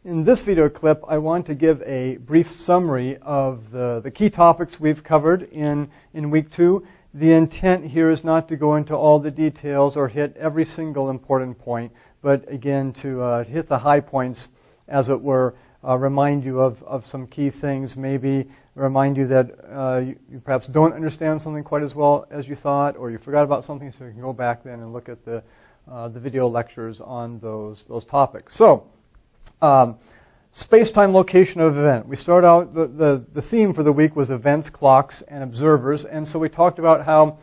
In this video clip, I want to give a brief summary of the key topics we've covered in week 2. The intent here is not to go into all the details or hit every single important point, but again to hit the high points, as it were, remind you of some key things, maybe remind you that you perhaps don't understand something quite as well as you thought, or you forgot about something, so you can go back then and look at the video lectures on those topics. So, space-time location of event. We start out, the theme for the week was events, clocks, and observers, and so we talked about how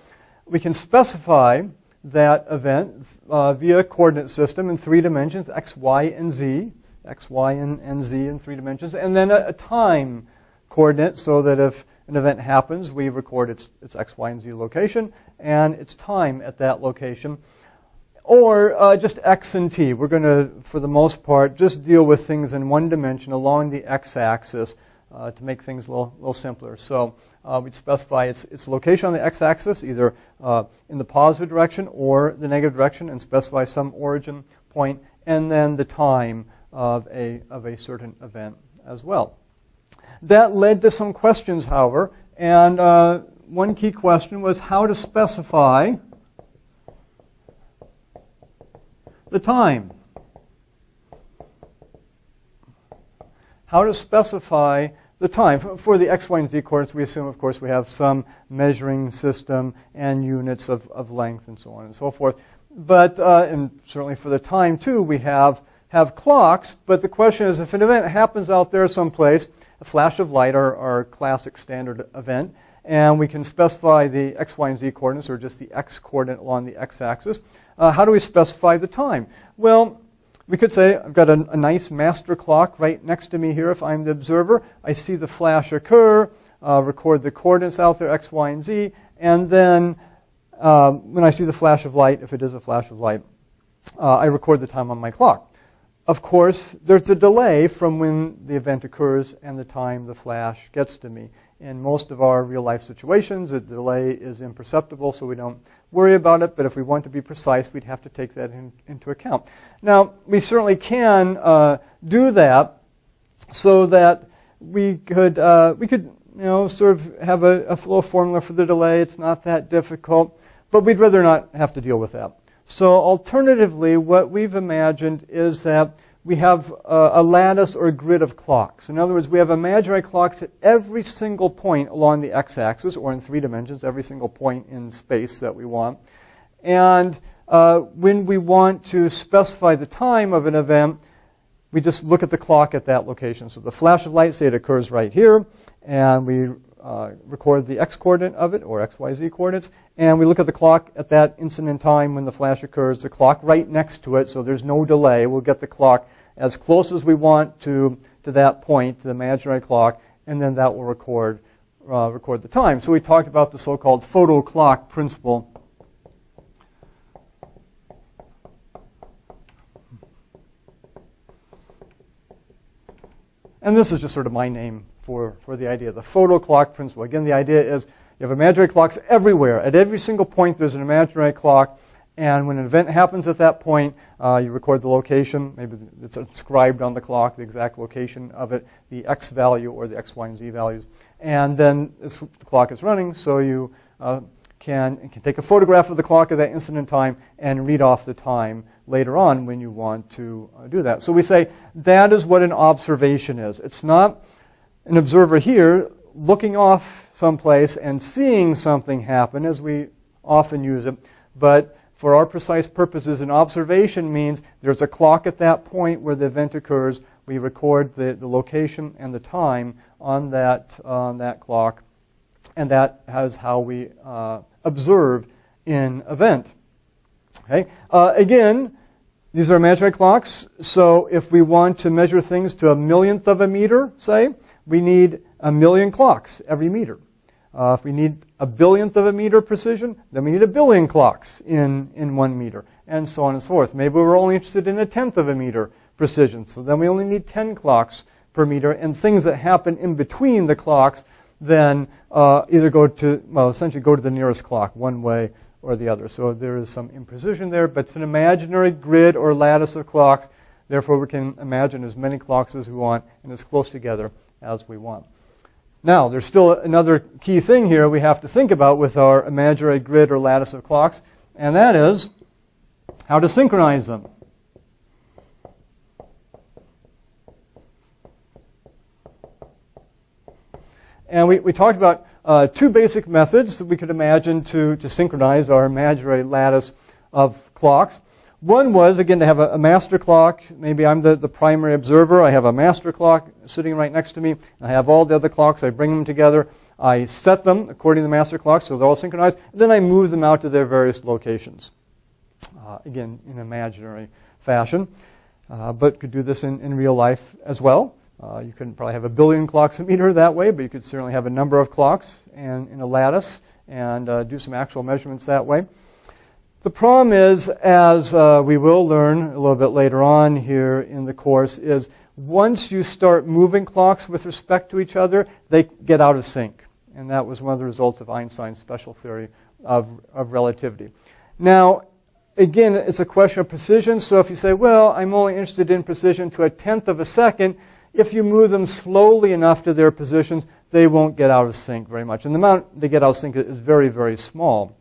we can specify that event via a coordinate system in 3 dimensions, x, y, and z. X, y, and z in 3 dimensions, and then a time coordinate, so that if an event happens, we record its x, y, and z location and its time at that location. Or just x and t. We're going to, for the most part, just deal with things in 1 dimension along the x-axis to make things a little simpler. So we'd specify its location on the x-axis, either in the positive direction or the negative direction, and specify some origin point, and then the time of a certain event as well. That led to some questions, however, and one key question was how to specify the time. How to specify the time. For the x, y, and z coordinates, we assume, of course, we have some measuring system and units of length and so on and so forth. But, and certainly for the time, too, we have clocks, but the question is, if an event happens out there someplace, a flash of light, our classic standard event, and we can specify the x, y, and z coordinates, or just the x coordinate along the x-axis, how do we specify the time? Well, we could say, I've got a nice master clock right next to me here if I'm the observer. I see the flash occur, record the coordinates out there, x, y, and z, and then when I see the flash of light, if it is a flash of light, I record the time on my clock. Of course, there's a delay from when the event occurs and the time the flash gets to me. In most of our real-life situations, the delay is imperceptible, so we don't worry about it. But if we want to be precise, we'd have to take that into account. Now, we certainly can do that so that we could sort of have a little formula for the delay. It's not that difficult, but we'd rather not have to deal with that. So alternatively, what we've imagined is that we have a lattice or a grid of clocks. In other words, we have imaginary clocks at every single point along the x-axis, or in 3 dimensions, every single point in space that we want. And when we want to specify the time of an event, we just look at the clock at that location. So the flash of light, say it occurs right here, and we record the x-coordinate of it, or x, y, z coordinates, and we look at the clock at that instant in time when the flash occurs, the clock right next to it, so there's no delay. We'll get the clock as close as we want to that point, the imaginary clock, and then that will record the time. So we talked about the so-called photo clock principle. And this is just sort of my name for the idea, the photo clock principle. Again, the idea is you have imaginary clocks everywhere. At every single point, there's an imaginary clock. And when an event happens at that point, you record the location. Maybe it's inscribed on the clock, the exact location of it, the x value or the x, y, and z values. And then the clock is running, so you can take a photograph of the clock at that instant in time and read off the time later on when you want to do that. So we say that is what an observation is. It's not an observer here looking off someplace and seeing something happen, as we often use it, but for our precise purposes, an observation means there's a clock at that point where the event occurs. We record the location and the time on that clock, and that is how we observe an event. Okay. Again, these are imaginary clocks, so if we want to measure things to a millionth of a meter, say, we need 1,000,000 clocks every meter. If we need a billionth of a meter precision, then we need 1,000,000,000 clocks in 1 meter, and so on and so forth. Maybe we're only interested in 1/10 of a meter precision, so then we only need 10 clocks per meter, and things that happen in between the clocks then either essentially go to the nearest clock one way or the other. So there is some imprecision there, but it's an imaginary grid or lattice of clocks Therefore, we can imagine as many clocks as we want and as close together as we want. Now, there's still another key thing here we have to think about with our imaginary grid or lattice of clocks, and that is how to synchronize them. And we talked about two basic methods that we could imagine to synchronize our imaginary lattice of clocks. One was, again, to have a master clock. Maybe I'm the primary observer. I have a master clock sitting right next to me. I have all the other clocks. I bring them together. I set them according to the master clock so they're all synchronized. Then I move them out to their various locations. Again, in imaginary fashion. But could do this in real life as well. You couldn't probably have 1 billion clocks a meter that way, but you could certainly have a number of clocks in a lattice and do some actual measurements that way. The problem is, as we will learn a little bit later on here in the course, is once you start moving clocks with respect to each other, they get out of sync. And that was one of the results of Einstein's special theory of relativity. Now, again, it's a question of precision. So if you say, well, I'm only interested in precision to 1/10 of a second, if you move them slowly enough to their positions, they won't get out of sync very much. And the amount they get out of sync is very, very small.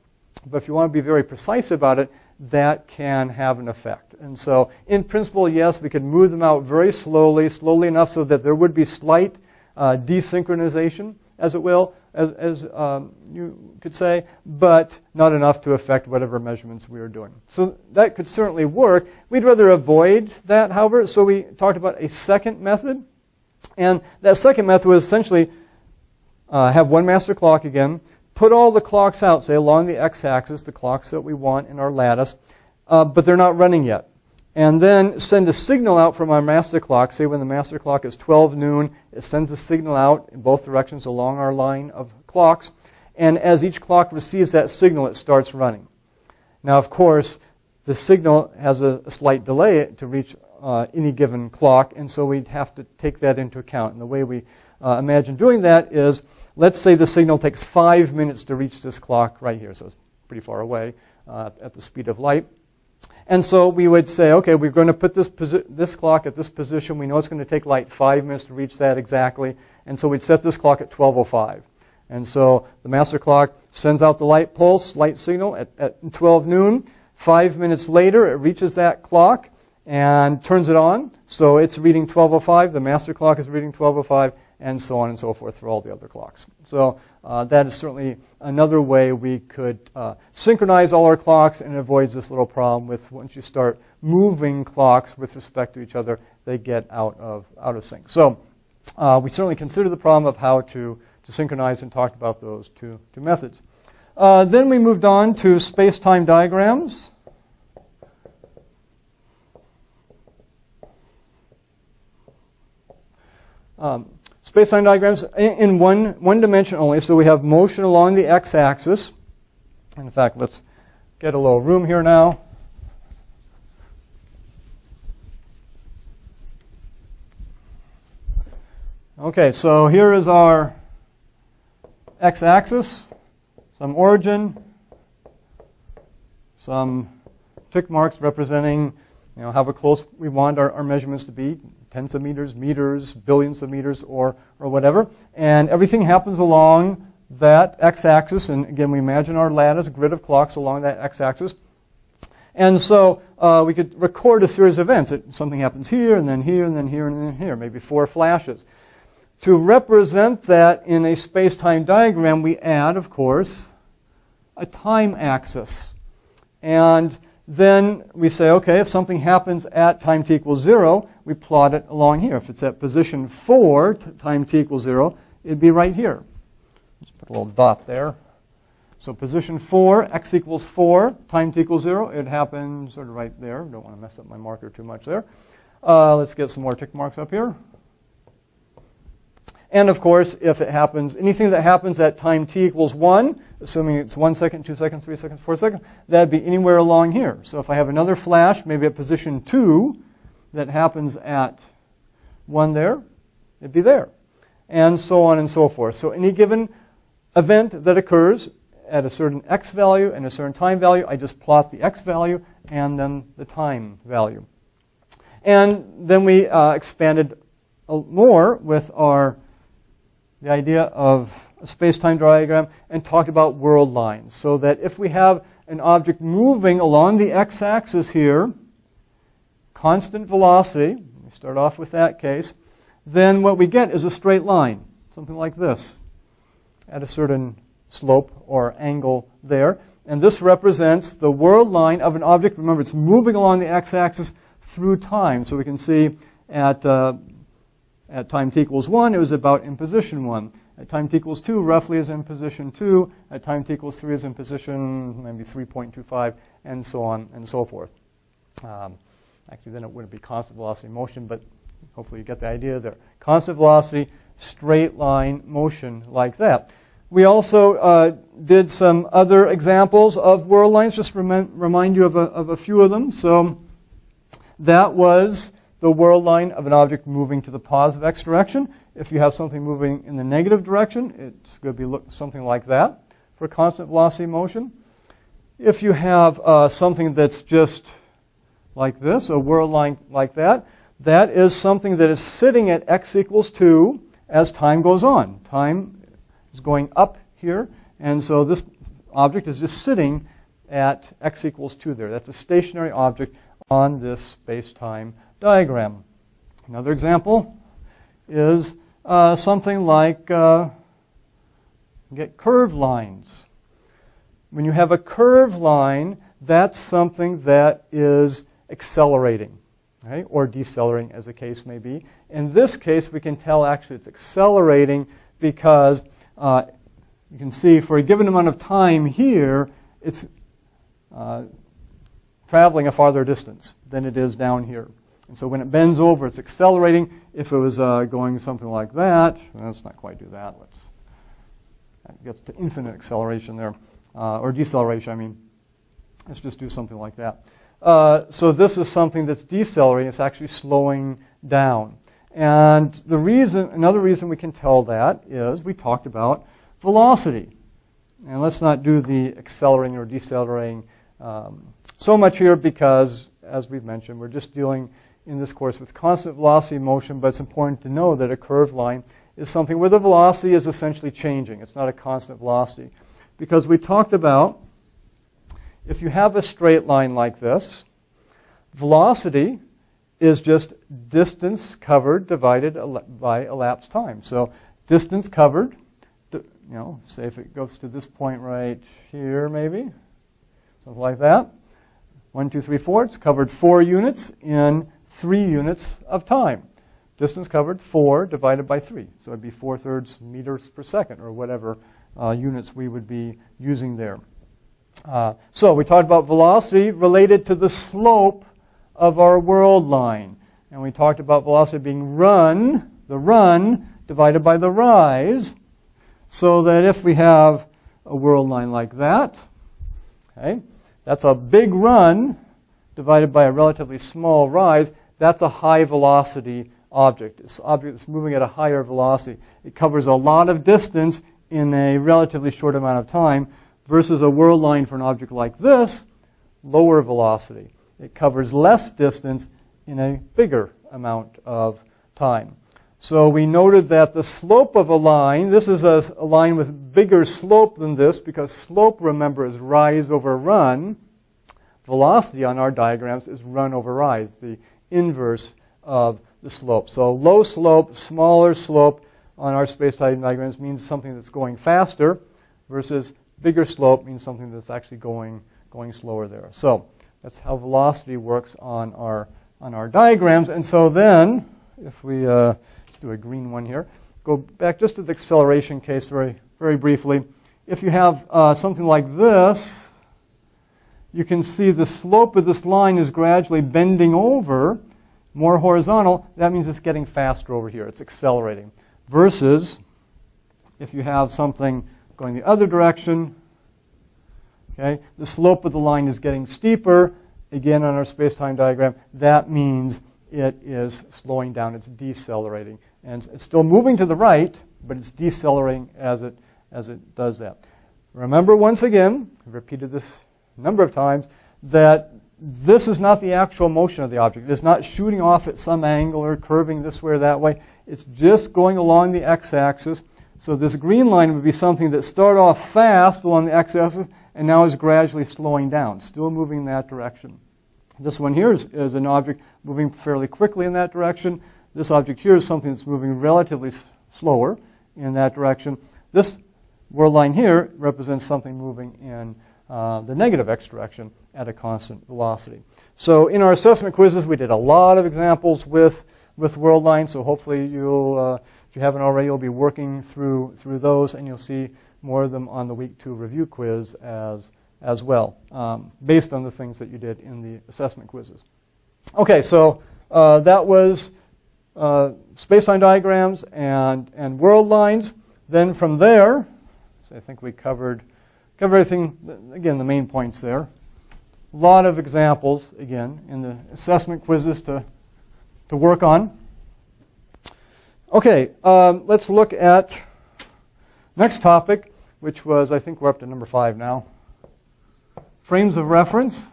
But if you want to be very precise about it, that can have an effect. And so, in principle, yes, we could move them out very slowly enough so that there would be slight desynchronization, as it will, as you could say, but not enough to affect whatever measurements we are doing. So that could certainly work. We'd rather avoid that, however, so we talked about a second method. And that second method was essentially have one master clock again, put all the clocks out, say along the x-axis, the clocks that we want in our lattice, but they're not running yet. And then send a signal out from our master clock. Say when the master clock is 12 noon, it sends a signal out in both directions along our line of clocks. And as each clock receives that signal, it starts running. Now, of course, the signal has a slight delay to reach any given clock, and so we'd have to take that into account. And the way we imagine doing that is, let's say the signal takes 5 minutes to reach this clock right here, so it's pretty far away at the speed of light. And so we would say, okay, we're going to put this clock at this position. We know it's going to take like 5 minutes to reach that exactly. And so we'd set this clock at 12:05. And so the master clock sends out the light pulse, light signal at 12 noon. 5 minutes later, it reaches that clock and turns it on. So it's reading 12:05. The master clock is reading 12:05. And so on and so forth for all the other clocks. So that is certainly another way we could synchronize all our clocks, and it avoids this little problem with once you start moving clocks with respect to each other, they get out of sync. So we certainly consider the problem of how to synchronize and talked about those two methods. Then we moved on to space-time diagrams. Space-time diagrams in one dimension only, so we have motion along the x-axis. In fact, let's get a little room here now. Okay, so here is our x-axis, some origin, some tick marks representing however close we want our measurements to be, tens of meters, meters, billions of meters, or whatever. And everything happens along that x-axis. And again, we imagine our lattice, a grid of clocks along that x-axis. And so we could record a series of events. Something happens here, and then here, and then here, and then here, maybe 4 flashes. To represent that in a space-time diagram, we add, of course, a time axis. And then we say, okay, if something happens at time t equals 0, we plot it along here. If it's at position 4, time t equals 0, it'd be right here. Let's put a little dot there. So position 4, x equals 4, time t equals 0, it happens sort of right there. Don't want to mess up my marker too much there. Let's get some more tick marks up here. And of course, if it happens, anything that happens at time t equals 1, assuming it's 1 second, 2 seconds, 3 seconds, 4 seconds, that'd be anywhere along here. So if I have another flash, maybe at position 2, that happens at 1 there, it'd be there. And so on and so forth. So any given event that occurs at a certain x value and a certain time value, I just plot the x value and then the time value. And then we expanded more with the idea of a space-time diagram and talked about world lines. So that if we have an object moving along the x-axis here, constant velocity, we start off with that case, then what we get is a straight line, something like this, at a certain slope or angle there. And this represents the world line of an object. Remember, it's moving along the x-axis through time. So we can see at time t equals 1, it was about in position 1. At time t equals 2, roughly is in position 2. At time t equals 3 is in position maybe 3.25, and so on and so forth. Actually, then it wouldn't be constant velocity motion, but hopefully you get the idea there. Constant velocity, straight line motion like that. We also did some other examples of world lines, just remind you of a few of them. So that was the world line of an object moving to the positive x direction. If you have something moving in the negative direction, it's going to be something like that for constant velocity motion. If you have something that's just like this, a world line like that, that is something that is sitting at x equals 2 as time goes on. Time is going up here, and so this object is just sitting at x equals 2 there. That's a stationary object on this space-time diagram. Another example is something like get curved lines. When you have a curved line, that's something that is accelerating, right? Or decelerating, as the case may be. In this case, we can tell actually it's accelerating because you can see for a given amount of time here, it's traveling a farther distance than it is down here. And so when it bends over, it's accelerating. If it was going something like that, let's not quite do that. That gets to infinite acceleration there, or deceleration, I mean. Let's just do something like that. So this is something that's decelerating. It's actually slowing down. And another reason we can tell that is we talked about velocity. And let's not do the accelerating or decelerating so much here because, as we've mentioned, we're just dealing in this course with constant velocity motion, but it's important to know that a curved line is something where the velocity is essentially changing. It's not a constant velocity. Because we talked about if you have a straight line like this, velocity is just distance covered divided by elapsed time. So distance covered, say if it goes to this point right here maybe, something like that. 1, 2, 3, 4, it's covered 4 units in 3 units of time. Distance covered 4 divided by 3. So it'd be 4/3 meters per second or whatever units we would be using there. So we talked about velocity related to the slope of our world line. And we talked about velocity being the run divided by the rise. So that if we have a world line like that, okay, that's a big run divided by a relatively small rise. That's a high velocity object. It's an object that's moving at a higher velocity. It covers a lot of distance in a relatively short amount of time versus a world line for an object like this, lower velocity. It covers less distance in a bigger amount of time. So we noted that the slope of a line, this is a line with bigger slope than this because slope, remember, is rise over run. Velocity on our diagrams is run over rise, the inverse of the slope. So low slope, smaller slope on our space-time diagrams means something that's going faster versus bigger slope means something that's actually going slower there. So that's how velocity works on our diagrams. And so then, if we let's do a green one here, go back just to the acceleration case very, very briefly. If you have something like this, you can see the slope of this line is gradually bending over, more horizontal. That means it's getting faster over here. It's accelerating. Versus if you have something going the other direction, okay, the slope of the line is getting steeper. Again, on our space-time diagram, that means it is slowing down. It's decelerating. And it's still moving to the right, but it's decelerating as it does that. Remember, once again, I've repeated this a number of times, that this is not the actual motion of the object. It's not shooting off at some angle or curving this way or that way. It's just going along the x-axis. So this green line would be something that started off fast along the x-axis and now is gradually slowing down, still moving in that direction. This one here is an object moving fairly quickly in that direction. This object here is something that's moving relatively slower in that direction. This world line here represents something moving in the negative x direction at a constant velocity. So in our assessment quizzes, we did a lot of examples with world lines. So hopefully you'll, if you haven't already, you'll be working through those, and you'll see more of them on the week 2 review quiz as well, based on the things that you did in the assessment quizzes. Okay, so that was space-time diagrams and world lines. Then from there, so I think we covered everything, again, the main points there. A lot of examples, again, in the assessment quizzes to work on. Okay, let's look at next topic, which was, I think we're up to number 5 now. Frames of reference.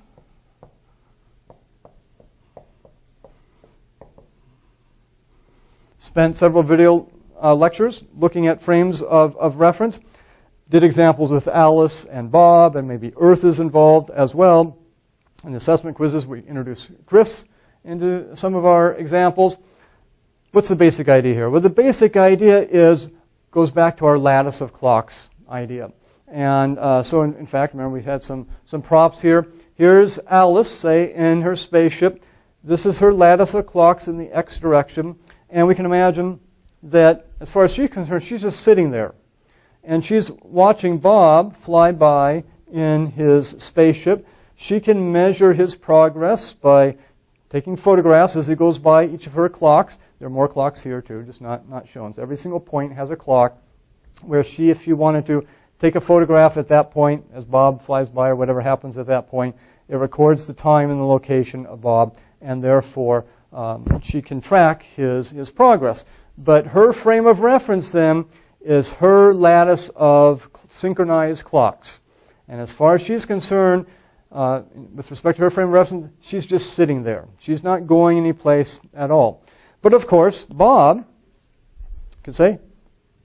Spent several video lectures looking at frames of reference. Did examples with Alice and Bob, and maybe Earth is involved as well. In the assessment quizzes, we introduced Chris into some of our examples. What's the basic idea here? Well, the basic idea goes back to our lattice of clocks idea. And so, in fact, remember, we've had some props here. Here's Alice, say, in her spaceship. This is her lattice of clocks in the x direction. And we can imagine that, as far as she's concerned, she's just sitting there. And she's watching Bob fly by in his spaceship. She can measure his progress by taking photographs as he goes by each of her clocks. There are more clocks here, too, just not shown. So every single point has a clock where she, if she wanted to, take a photograph at that point as Bob flies by or whatever happens at that point. It records the time and the location of Bob, and therefore she can track his progress. But her frame of reference then is her lattice of synchronized clocks. And as far as she's concerned, with respect to her frame of reference, she's just sitting there. She's not going any place at all. But of course, Bob, could say,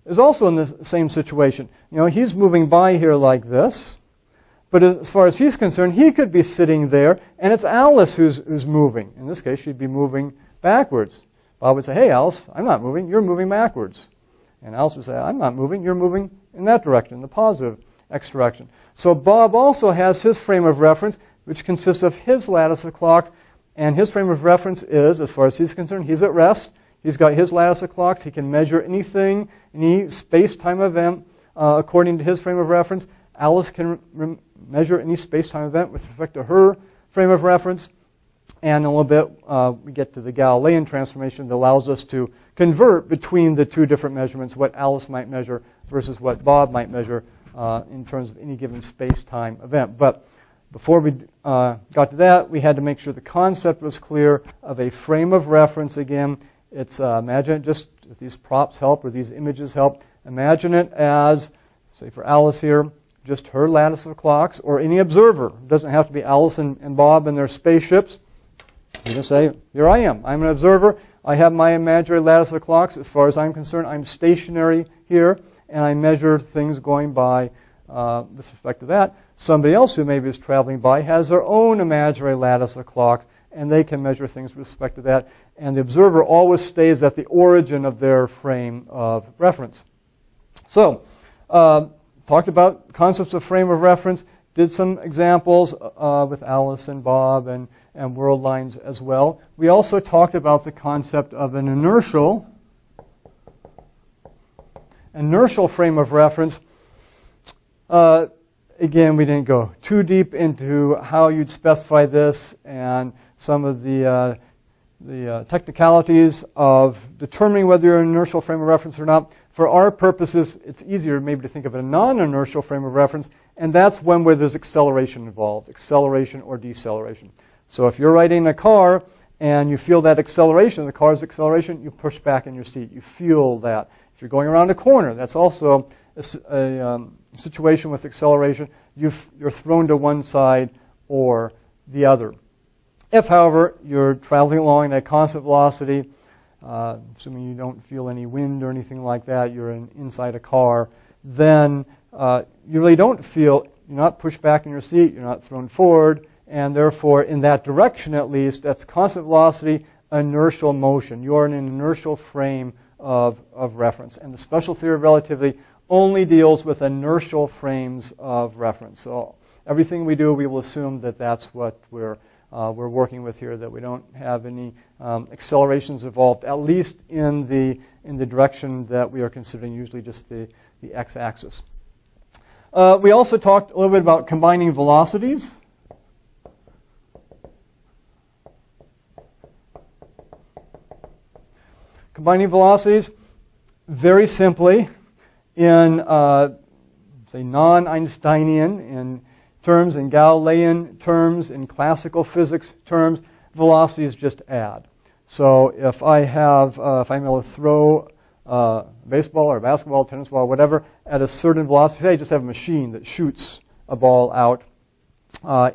is also in the same situation. You know, he's moving by here like this. But as far as he's concerned, he could be sitting there, and it's Alice who's moving. In this case, she'd be moving backwards. Bob would say, hey, Alice, I'm not moving. You're moving backwards. And Alice would say, I'm not moving. You're moving in that direction, the positive x direction. So Bob also has his frame of reference, which consists of his lattice of clocks. And his frame of reference is, as far as he's concerned, he's at rest. He's got his lattice of clocks. He can measure anything, any space-time event, according to his frame of reference. Alice can measure any space-time event with respect to her frame of reference. And in a little bit, we get to the Galilean transformation that allows us to convert between the two different measurements, what Alice might measure versus what Bob might measure in terms of any given space-time event. But before we got to that, we had to make sure the concept was clear of a frame of reference. Again, it's imagine it just, if these props help or these images help, imagine it as, say for Alice here, just her lattice of clocks, or any observer. It doesn't have to be Alice and Bob and their spaceships. You can say, here I am. I'm an observer. I have my imaginary lattice of clocks. As far as I'm concerned, I'm stationary here, and I measure things going by with respect to that. Somebody else who maybe is traveling by has their own imaginary lattice of clocks, and they can measure things with respect to that. And the observer always stays at the origin of their frame of reference. So, talked about concepts of frame of reference, did some examples with Alice and Bob and world lines as well. We also talked about the concept of an inertial frame of reference. Again, we didn't go too deep into how you'd specify this and some of the technicalities of determining whether you're an inertial frame of reference or not. For our purposes, it's easier maybe to think of a non-inertial frame of reference, and that's one where there's acceleration involved, acceleration or deceleration. So if you're riding a car and you feel that acceleration, the car's acceleration, you push back in your seat. You feel that. If you're going around a corner, that's also a situation with acceleration. You're thrown to one side or the other. If, however, you're traveling along at a constant velocity, assuming you don't feel any wind or anything like that, you're inside a car, then you really don't feel, you're not pushed back in your seat, you're not thrown forward, and therefore, in that direction at least, that's constant velocity, inertial motion. You're in an inertial frame of reference. And the special theory of relativity only deals with inertial frames of reference. So everything we do, we will assume that that's what we're working with here, that we don't have any accelerations involved, at least in the direction that we are considering, usually just the x-axis. We also talked a little bit about combining velocities. Combining velocities, very simply, in, say, non-Einsteinian, in terms, in Galilean terms, in classical physics terms, velocities just add. So if I'm able to throw a baseball or a basketball, tennis ball, whatever, at a certain velocity, say I just have a machine that shoots a ball out.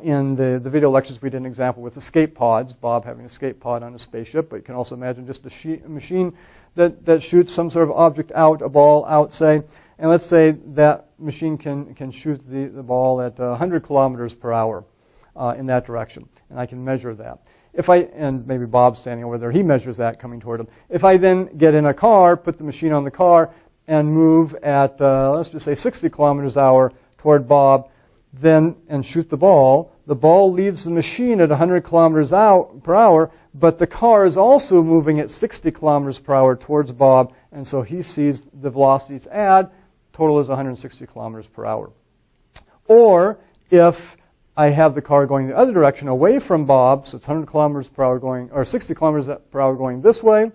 In the video lectures, we did an example with escape pods, Bob having an escape pod on a spaceship, but you can also imagine just a machine that shoots some sort of object out, a ball out, say, and let's say that machine can shoot the ball at 100 kilometers per hour in that direction, and I can measure that. And maybe Bob's standing over there, he measures that coming toward him. If I then get in a car, put the machine on the car, and move at, let's just say 60 kilometers an hour toward Bob, and shoot the ball leaves the machine at 100 kilometers per hour, but the car is also moving at 60 kilometers per hour towards Bob, and so he sees the velocities add, total is 160 kilometers per hour. Or if I have the car going the other direction away from Bob, so it's 100 kilometers per hour going, or 60 kilometers per hour going this way,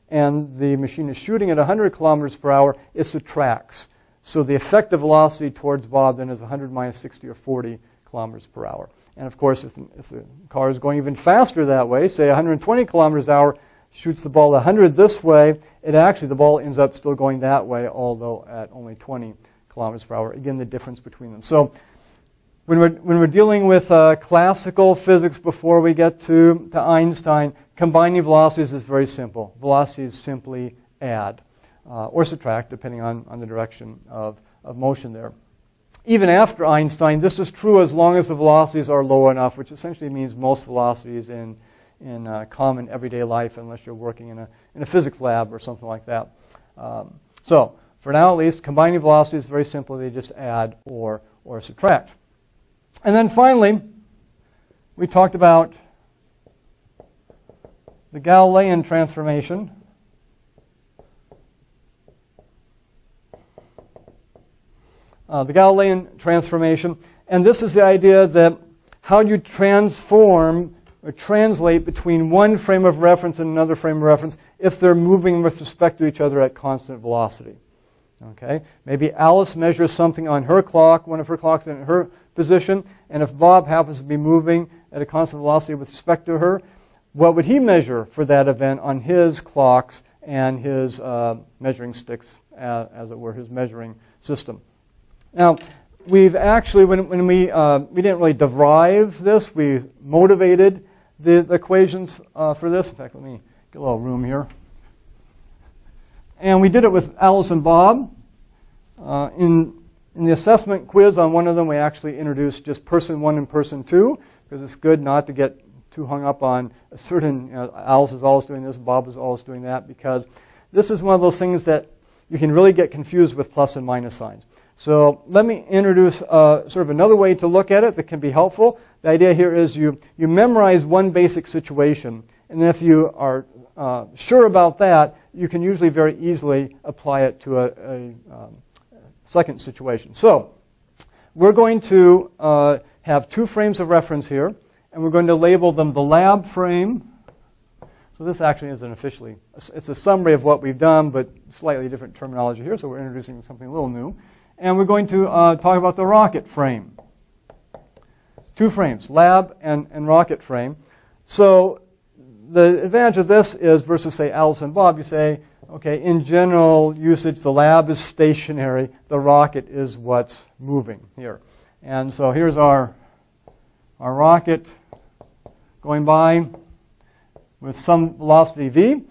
and the machine is shooting at 100 kilometers per hour, it subtracts. So the effective velocity towards Bob then is 100 minus 60 or 40 kilometers per hour. And of course, if the car is going even faster that way, say 120 kilometers an hour, shoots the ball 100 this way, the ball ends up still going that way, although at only 20 kilometers per hour. Again, the difference between them. So when we're dealing with classical physics before we get to Einstein, combining velocities is very simple. Velocities simply add. Or subtract, depending on the direction of motion there. Even after Einstein, this is true as long as the velocities are low enough, which essentially means most velocities in common everyday life, unless you're working in a physics lab or something like that. So for now, at least, combining velocities is very simple. They just add or subtract. And then finally, we talked about the Galilean transformation. The Galilean transformation. And this is the idea that how do you transform or translate between one frame of reference and another frame of reference if they're moving with respect to each other at constant velocity. Okay? Maybe Alice measures something on her clock, one of her clocks in her position, and if Bob happens to be moving at a constant velocity with respect to her, what would he measure for that event on his clocks and his measuring sticks, as it were, his measuring system? Now, we've actually, when we didn't really derive this, we motivated the equations for this. In fact, let me get a little room here. And we did it with Alice and Bob. In the assessment quiz on one of them, we actually introduced just person 1 and person 2, because it's good not to get too hung up on a certain, Alice is always doing this, Bob is always doing that, because this is one of those things that you can really get confused with plus and minus signs. So let me introduce sort of another way to look at it that can be helpful. The idea here is you memorize one basic situation, and then if you are sure about that, you can usually very easily apply it to a second situation. So we're going to have two frames of reference here, and we're going to label them the lab frame. So this actually isn't officially, it's a summary of what we've done, but slightly different terminology here, so we're introducing something a little new. And we're going to talk about the rocket frame. Two frames, lab and rocket frame. So the advantage of this is versus, say, Alice and Bob, you say, okay, in general usage, the lab is stationary, the rocket is what's moving here. And so here's our rocket going by with some velocity v,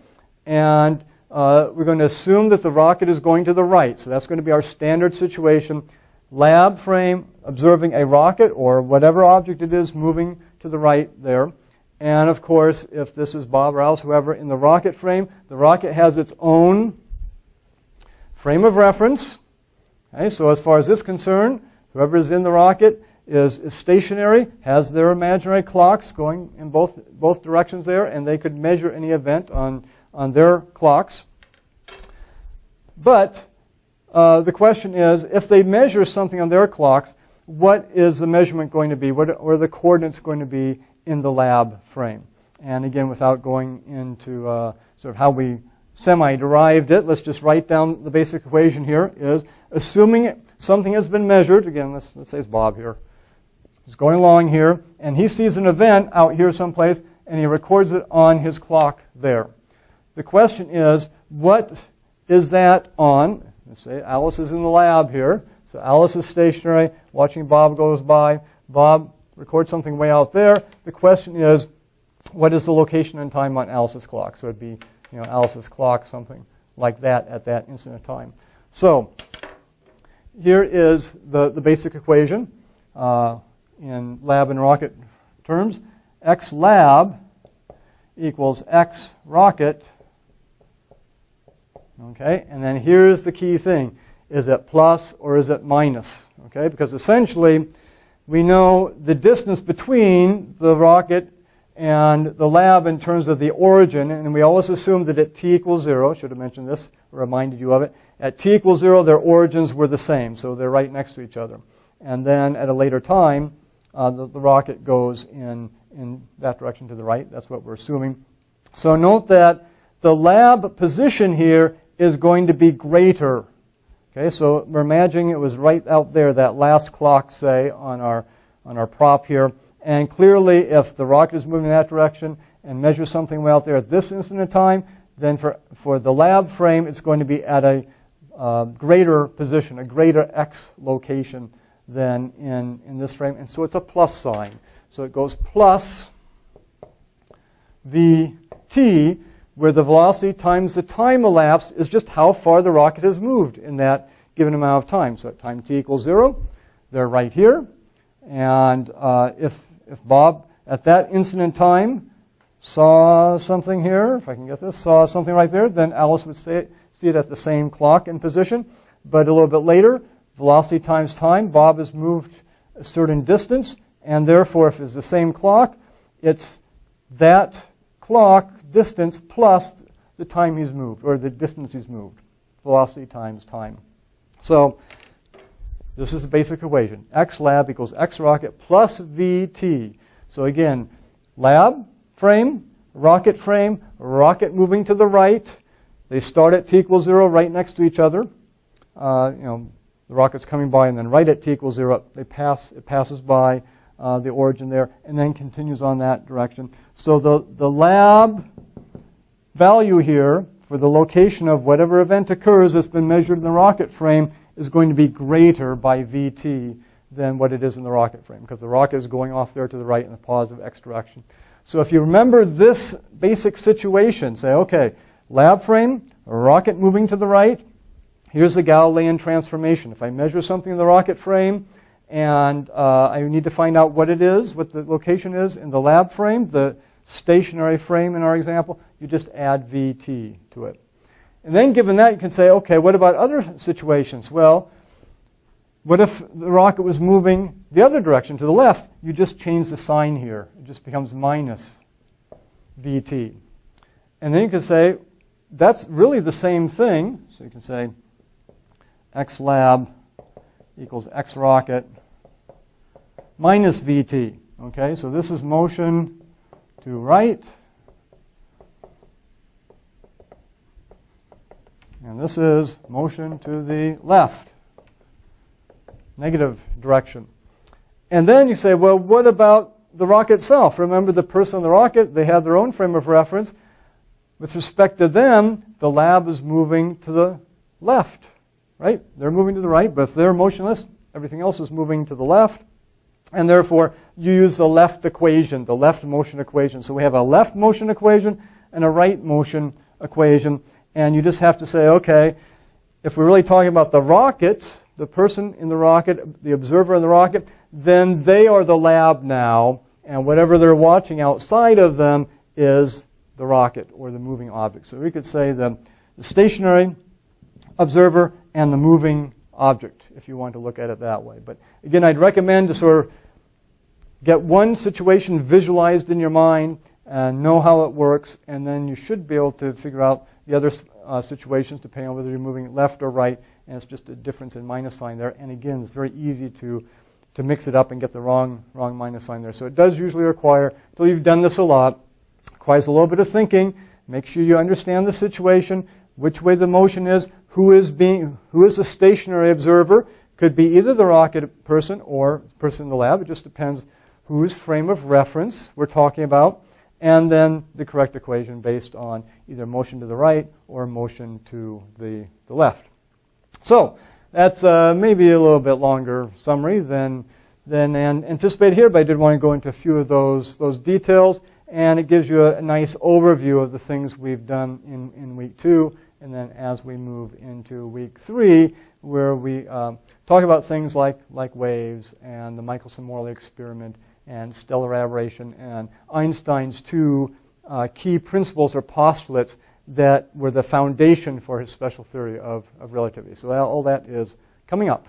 and we're going to assume that the rocket is going to the right. So that's going to be our standard situation. Lab frame observing a rocket or whatever object it is moving to the right there. And of course, if this is Bob or Alice, whoever, in the rocket frame, the rocket has its own frame of reference. Okay, so as far as this is concerned, whoever is in the rocket is stationary, has their imaginary clocks going in both directions there, and they could measure any event on their clocks. But the question is, if they measure something on their clocks, what is the measurement going to be? What are the coordinates going to be in the lab frame? And again, without going into sort of how we semi-derived it, let's just write down the basic equation here is, assuming something has been measured, again, let's say it's Bob here. He's going along here, and he sees an event out here someplace, and he records it on his clock there. The question is, what is that on? Let's say Alice is in the lab here. So Alice is stationary, watching Bob goes by. Bob records something way out there. The question is, what is the location and time on Alice's clock? So it'd be, Alice's clock, something like that at that instant of time. So here is the basic equation in lab and rocket terms. X lab equals X rocket. Okay, and then here's the key thing. Is it plus or is it minus? Okay, because essentially we know the distance between the rocket and the lab in terms of the origin, and we always assume that at t equals 0, should have mentioned this, reminded you of it, at t equals 0 their origins were the same, so they're right next to each other. And then at a later time, the rocket goes in that direction to the right. That's what we're assuming. So note that the lab position here is going to be greater. Okay, so we're imagining it was right out there, that last clock, say, on our prop here. And clearly, if the rocket is moving in that direction and measures something way out there at this instant of time, then for the lab frame, it's going to be at a greater position, a greater x location than in this frame. And so it's a plus sign. So it goes plus vt, where the velocity times the time elapsed is just how far the rocket has moved in that given amount of time. So at time t equals 0, they're right here. And if Bob, at that instant in time, saw something here, if I can get this, saw something right there, then Alice would see it at the same clock and position. But a little bit later, velocity times time, Bob has moved a certain distance, and therefore, if it's the same clock, it's that clock distance plus the time he's moved, or the distance he's moved. Velocity times time. So this is the basic equation. X lab equals X rocket plus VT. So again, lab frame, rocket moving to the right. They start at t equals 0 right next to each other. The rocket's coming by, and then right at t equals 0, it passes by the origin there, and then continues on that direction. So the lab value here for the location of whatever event occurs that's been measured in the rocket frame is going to be greater by VT than what it is in the rocket frame, because the rocket is going off there to the right in the positive x direction. So if you remember this basic situation, say, okay, lab frame, a rocket moving to the right, here's the Galilean transformation. If I measure something in the rocket frame and I need to find out what it is, what the location is in the lab frame, the stationary frame in our example, you just add VT to it. And then given that, you can say, okay, what about other situations? Well, what if the rocket was moving the other direction, to the left? You just change the sign here. It just becomes minus VT. And then you can say, that's really the same thing. So you can say X lab equals X rocket minus VT. Okay, so this is motion to right. And this is motion to the left, negative direction. And then you say, well, what about the rocket itself? Remember, the person on the rocket, they have their own frame of reference. With respect to them, the lab is moving to the left, right? They're moving to the right, but if they're motionless, everything else is moving to the left. And therefore, you use the left equation, the left motion equation. So we have a left motion equation and a right motion equation. And you just have to say, okay, if we're really talking about the rocket, the person in the rocket, the observer in the rocket, then they are the lab now. And whatever they're watching outside of them is the rocket or the moving object. So we could say the stationary observer and the moving object, if you want to look at it that way. But again, I'd recommend to sort of get one situation visualized in your mind and know how it works, and then you should be able to figure out the other situations depending on whether you're moving left or right, and it's just a difference in minus sign there. And again, it's very easy to mix it up and get the wrong minus sign there. So it does usually require, until you've done this a lot, requires a little bit of thinking. Make sure you understand the situation, which way the motion is, who is the stationary observer. Could be either the rocket person or the person in the lab. It just depends whose frame of reference we're talking about. And then the correct equation based on either motion to the right or motion to the left. So that's maybe a little bit longer summary than anticipated here, but I did want to go into a few of those details. And it gives you a nice overview of the things we've done in week 2. And then as we move into week 3, where we talk about things like waves and the Michelson-Morley experiment and stellar aberration and Einstein's 2 key principles or postulates that were the foundation for his special theory of relativity. So all that is coming up.